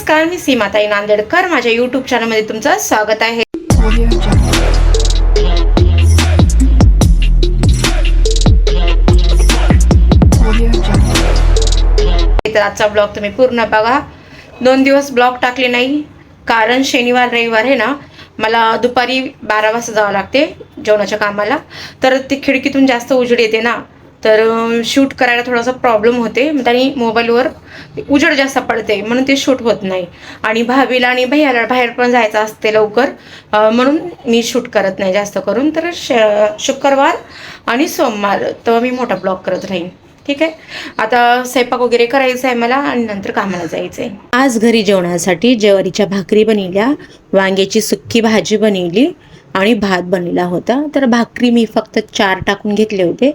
नमस्कार, मी सीमाताई नांदेडकर. माझ्या यूट्यूब चॅनलमध्ये तुमचं स्वागत आहे. तर आजचा ब्लॉग तुम्ही पूर्ण बघा. 2 दिवस ब्लॉग टाकले नाही कारण शनिवार रविवार आहे ना, मला दुपारी 12 वाजता जावं लागते जेवणाच्या कामाला. तर ती खिडकीतून जास्त उजेड येते ना, तर शूट करायला थोडासा प्रॉब्लेम होते. आणि मोबाईलवर उजेड जास्त पडते म्हणून ते शूट होत नाही. आणि भाभीला आणि भैयाला बाहेर पण जायचं असते लवकर, म्हणून मी शूट करत नाही जास्त करून. तर शुक्रवार आणि सोमवार तर मी मोठा ब्लॉग करत राहीन. ठीक आहे. आता स्वयंपाक वगैरे करायचा आहे मला आणि नंतर कामाला जायचं आहे. आज घरी जेवणासाठी ज्वारीच्या भाकरी बनवल्या, वांग्याची सुक्की भाजी बनवली आणि भात बनवला होता. तर भाकरी मी फक्त 4 टाकून घेतले होते,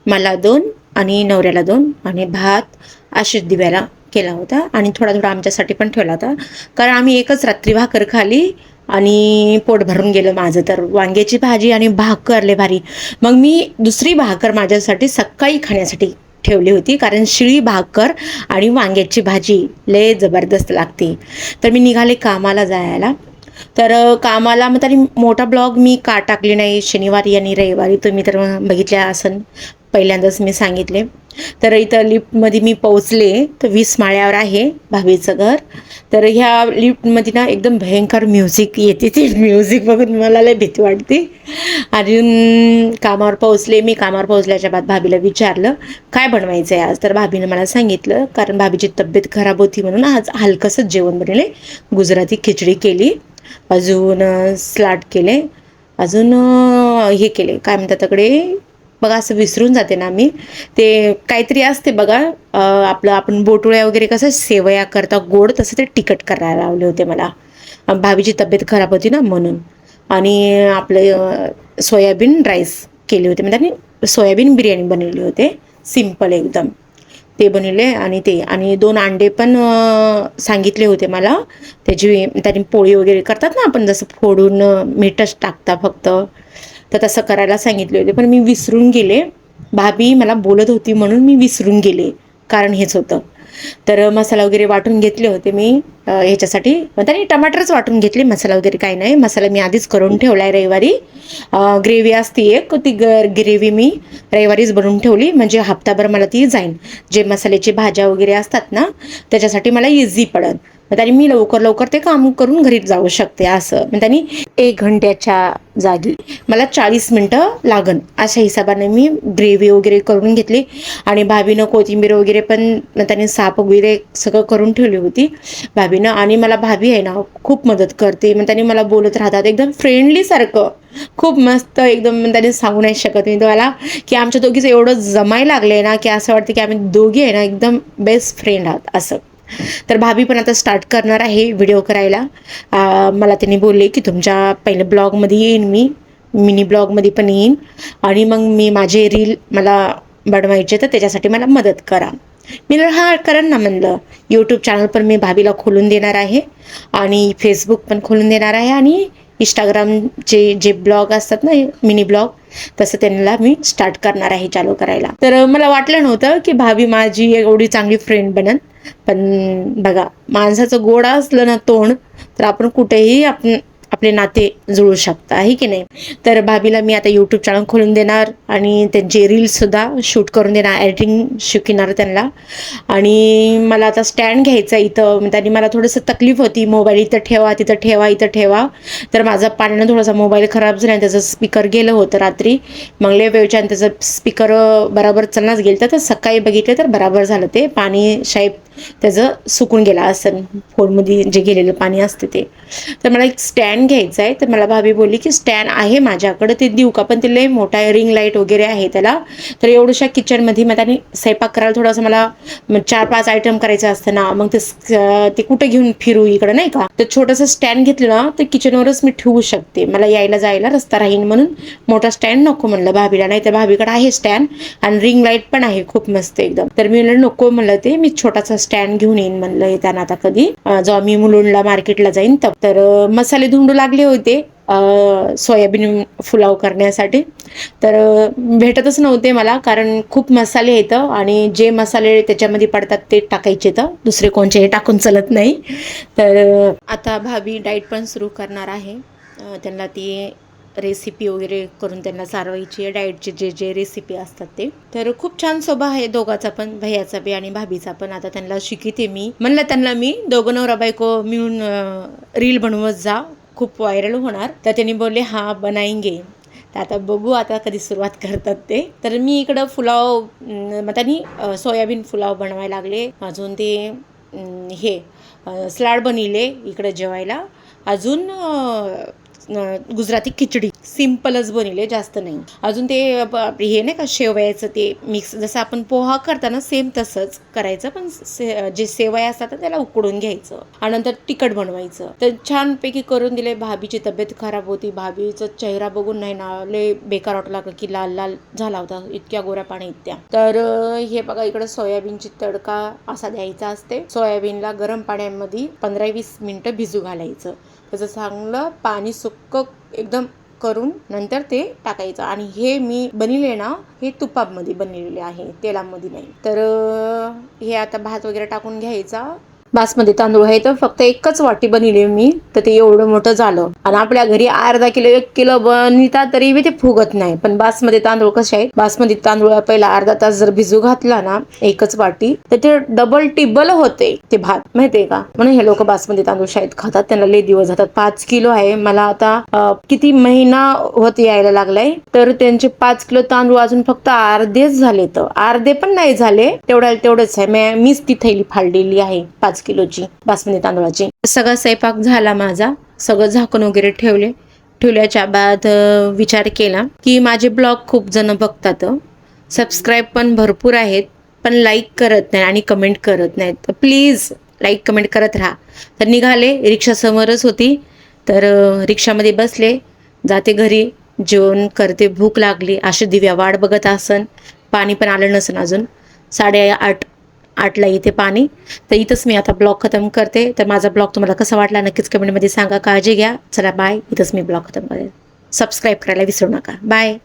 मला 2 आणि नवऱ्याला 2, आणि भात अशीच दिव्याला केला होता आणि थोडा थोडा आमच्यासाठी पण ठेवला होता. कारण आम्ही एकच रात्री भाकर खाली आणि पोट भरून गेलं माझं. तर वांग्याची भाजी आणि भाकर लय भारी. मग मी दुसरी भाकर माझ्यासाठी सकाळी खाण्यासाठी ठेवली होती, कारण शिळी भाकर आणि वांग्याची भाजी लय जबरदस्त लागते. तर मी निघाले कामाला जायला. तर कामाला मग तरी मोठा ब्लॉग मी का टाकली नाही शनिवारी आणि रविवारी, तुम्ही तर बघितल्या असन, पहिल्यांदाच मी सांगितले. तर इथं लिफ्टमध्ये मी पोहोचले. तर 20 माळ्यावर आहे भाभीचं घर. तर ह्या लिफ्टमध्ये ना एकदम भयंकर म्युझिक येते. ते म्युझिक बघून मला लय भीती वाटते. अजून कामावर पोहोचले मी. कामावर पोहोचल्याच्या बाद भाभीला विचारलं काय बनवायचं आहे आज. तर भाभीनं मला सांगितलं, कारण भाभीची तब्येत खराब होती म्हणून आज हलकंसंच जेवण बनवले. गुजराती खिचडी केली, अजून सलाड केले, अजून हे केले काय म्हणतात तकडे बघा, असं विसरून जाते ना मी. ते काहीतरी असते बघा, आपलं आपण बोटुळ्या वगैरे कसं सेवया करता गोड, तसं ते तिखट करायला लावले होते मला. भाभीची तब्येत खराब होती ना म्हणून. आणि आपलं सोयाबीन राईस केले होते, म्हणजे सोयाबीन बिर्याणी बनवली होते, सिम्पल एकदम ते बनवले. आणि 2 अंडे पण सांगितले होते मला. त्यांनी पोळी वगैरे करतात ना आपण, जसं फोडून मीठच टाकता फक्त, तर तसं करायला सांगितले होते. पण मी विसरून गेले. भाभी मला बोलत होती म्हणून मी विसरून गेले, कारण हेच होतं. तर मसाला वगैरे वाटून घेतले होते मी ह्याच्यासाठी. आणि टमाटरच वाटून घेतले, मसाला वगैरे काही नाही. मसाला मी आधीच करून ठेवला आहे रविवारी. ग्रेव्ही असते एक, ती ग्रेव्ही मी रविवारीच बनवून ठेवली, म्हणजे हप्ताभर मला ती जाईन. जे मसाल्याची भाज्या वगैरे असतात ना, त्याच्यासाठी मला इझी पडेल. त्याने मी लवकर ते काम करून घरी जाऊ शकते. असं त्यांनी 1 घंट्याच्या जागी मला 40 मिनटं लागन अशा हिशोबाने मी ग्रेव्ही वगैरे करून घेतली. आणि भाभीनं कोथिंबीर वगैरे पण त्यांनी साफ वगैरे सगळं करून ठेवली होती भाभीनं. आणि मला भाभी आहे ना खूप मदत करते. मग त्यांनी मला बोलत राहतात एकदम फ्रेंडली सारखं, खूप मस्त एकदम. त्यांनी सांगू नाही शकत मी तुम्हाला की आमच्या दोघीचं एवढं जमायला लागलं ना, की असं वाटतं की आम्ही दोघी आहे ना एकदम बेस्ट फ्रेंड आहात असं. तर भाभी पण आता स्टार्ट करणार आहे व्हिडिओ करायला. मला त्यांनी बोलले की तुमच्या पहिल्या ब्लॉगमध्ये येईन मी, मिनी ब्लॉगमध्ये पण येईन, आणि मग मी माझे रील मला बनवायचे, तर त्याच्यासाठी मला मदत करा. मी हा करेन ना म्हणलं. यूट्यूब चॅनल पण मी भाभीला खोलून देणार आहे, आणि फेसबुक पण खोलून देणार आहे, आणि इंस्टाग्रामचे जे ब्लॉग असतात ना मिनी ब्लॉग, तसं त्यांना मी स्टार्ट करणार आहे चालू करायला. तर मला वाटलं नव्हतं की भाभी माझी एवढी चांगली फ्रेंड बनन. पण बघा, माणसाचं गोड असलं ना तोंड, तर आपण कुठेही आपले नाते जुळू शकता, आहे की नाही. तर भाभीला मी आता यूट्यूब चॅनल खोलून देणार, आणि त्यांचे रील्ससुद्धा शूट करून देणार, एडिटिंग शिकणार त्यांना. आणि मला आता स्टँड घ्यायचा इथं. त्यांनी मला थोडंसं तकलीफ होती, मोबाईल इथं ठेवा तिथं ठेवा इथं ठेवा. तर माझा पाण्यानं थोडासा मोबाईल खराब झाला, आणि त्याचं स्पीकर गेलं होतं रात्री. मग लय वेळच्या आणि त्याचं स्पीकर बरोबर चालनाच गेलं. तर सकाळी बघितलं तर बरोबर झालं, ते पाणी शाईप त्याचं सुकून गेला असं, फोनमध्ये जे गेलेलं पाणी असते ते. तर मला एक स्टँड घ्यायचा आहे. तर मला भाभी बोलली की स्टँड आहे माझ्याकडे, ते देऊ का, पण ते लय मोठा आहे, रिंग लाईट वगैरे आहे त्याला. तर एवढ्याशा किचनमध्ये मग त्याने स्वयंपाक करायला थोडंसं मला 4-5 आयटम करायचं असतं ना, मग ते कुठे घेऊन फिरू इकडं, नाही का. तर छोटंसं स्टँड घेतलं ना तर किचनवरच मी ठेवू शकते, मला यायला जायला रस्ता राहील म्हणून. मोठा स्टँड नको म्हणलं भाभीला, नाही तर भाभीकडे आहे स्टँड, आणि रिंग लाईट पण आहे खूप मस्त एकदम. तर मी म्हणलं नको म्हणलं, ते मी छोटासा स्टँड घेऊन येईन म्हणलं येताना आता कधी, जेव्हा मी मुलुंडला मार्केटला जाईन तर. मसाले धुंडू लागले होते, सोयाबीन पुलाव करण्यासाठी. तर भेटतच नव्हते मला, कारण खूप मसाले येतं आणि जे मसाले त्याच्यामध्ये पडतात ते टाकायचे, तर दुसरे कोणचे टाकून चालत नाही. तर आता भाभी डाएट पण सुरू करणार आहे. त्यांना ती रेसिपी वगैरे करून त्यांना चालवायची आहे, डाएटचे जे जे रेसिपी असतात ते. तर खूप छान स्वभाव आहे दोघाचा पण, भैयाचा बी आणि भाभीचा पण. आता त्यांना शिकते मी, म्हणलं त्यांना मी दोघं नवरा बायको मिळून रील बनवत जा, खूप व्हायरल होणार. तर त्यांनी बोलले हां बनाएंगे. तर आता बघू आता कधी सुरुवात करतात ते. तर मी इकडं पुलाव मग त्यांनी सोयाबीन पुलाव बनवायला लागले. अजून ते हे सलाड बनविले इकडं जेवायला. अजून गुजराती खिचडी सिम्पलच बनवले, जास्त नाही. अजून ते हे नाही का शेवयाचं ते मिक्स, जसं आपण पोहा करताना सेम तसंच करायचं, पण जे सेवया असतात त्याला उकडून घ्यायचं आणि नंतर तिखट बनवायचं. तर छानपैकी करून दिले. भाभीची तब्येत खराब होती, भाभीचा चेहरा बघून नाही ना लय बेकार वाटू लागलं, की लाल लाल झाला होता, इतक्या गोऱ्या पाणी इतक्या. तर हे बघा इकडं सोयाबीनची तडका असा द्यायचा असते. सोयाबीनला गरम पाण्यामध्ये 15-20 मिनिटं भिजू घालायचं. त्याचं चांगलं पाणी सुक्क एकदम करून नंतर ते टाकायचं. आणि हे मी बनवले ना, हे तुपामध्ये बनलेले आहे, तेलामध्ये नाही. तर हे आता भात वगैरे टाकून घ्यायचा. बासमती तांदूळ आहे तर फक्त एकच वाटी बनवले मी, तर ते एवढं मोठं झालं. आणि आपल्या घरी अर्धा किलो 1 किलो बनवितात तरी बी ते फुगत नाही. पण बासमती तांदूळ कसे आहेत, बासमती तांदूळ पहिला अर्धा तास जर भिजू घातला ना एकच वाटी, तर ते डबल टिबल होते ते भात, माहितीये का. म्हणून हे लोक बासमती तांदूळ शाळेत खातात, त्यांना लय दिवस जातात. 5 किलो आहे. मला आता किती महिना होत यायला लागलाय, तर त्यांचे 5 किलो तांदूळ अजून फक्त अर्धेच झाले, तर अर्धे पण नाही झाले, तेवढंच आहे. मीच ती थैली फाडलेली आहे 5 किलोची बासमती तांदूळाची. सगळा स्वयंपाक झाला माझा, सगळं झाकून वगैरे ठेवल्याच्या बाद विचार केला की माझे ब्लॉग खूप जण बघतात, सबस्क्राईब पण भरपूर आहेत, पण लाईक करत नाही आणि कमेंट करत नाहीत. तर प्लीज लाईक कमेंट करत राहा. तर निघाले, रिक्षा समोरच होती, तर रिक्षामध्ये बसले, जाते घरी, जेवण करते, भूक लागली. अशी दिव्या वाट बघत असन, पाणी पण आलं नसन अजून, 8:30ला इथे पाणी. तर इथंच मी आता ब्लॉग खतम करते. तर माझा ब्लॉग तुम्हाला कसा वाटला नक्कीच कमेंटमध्ये सांगा. काळजी घ्या. चला बाय. इथंच मी ब्लॉग खतम करेन. सबस्क्राईब करायला विसरू नका. बाय.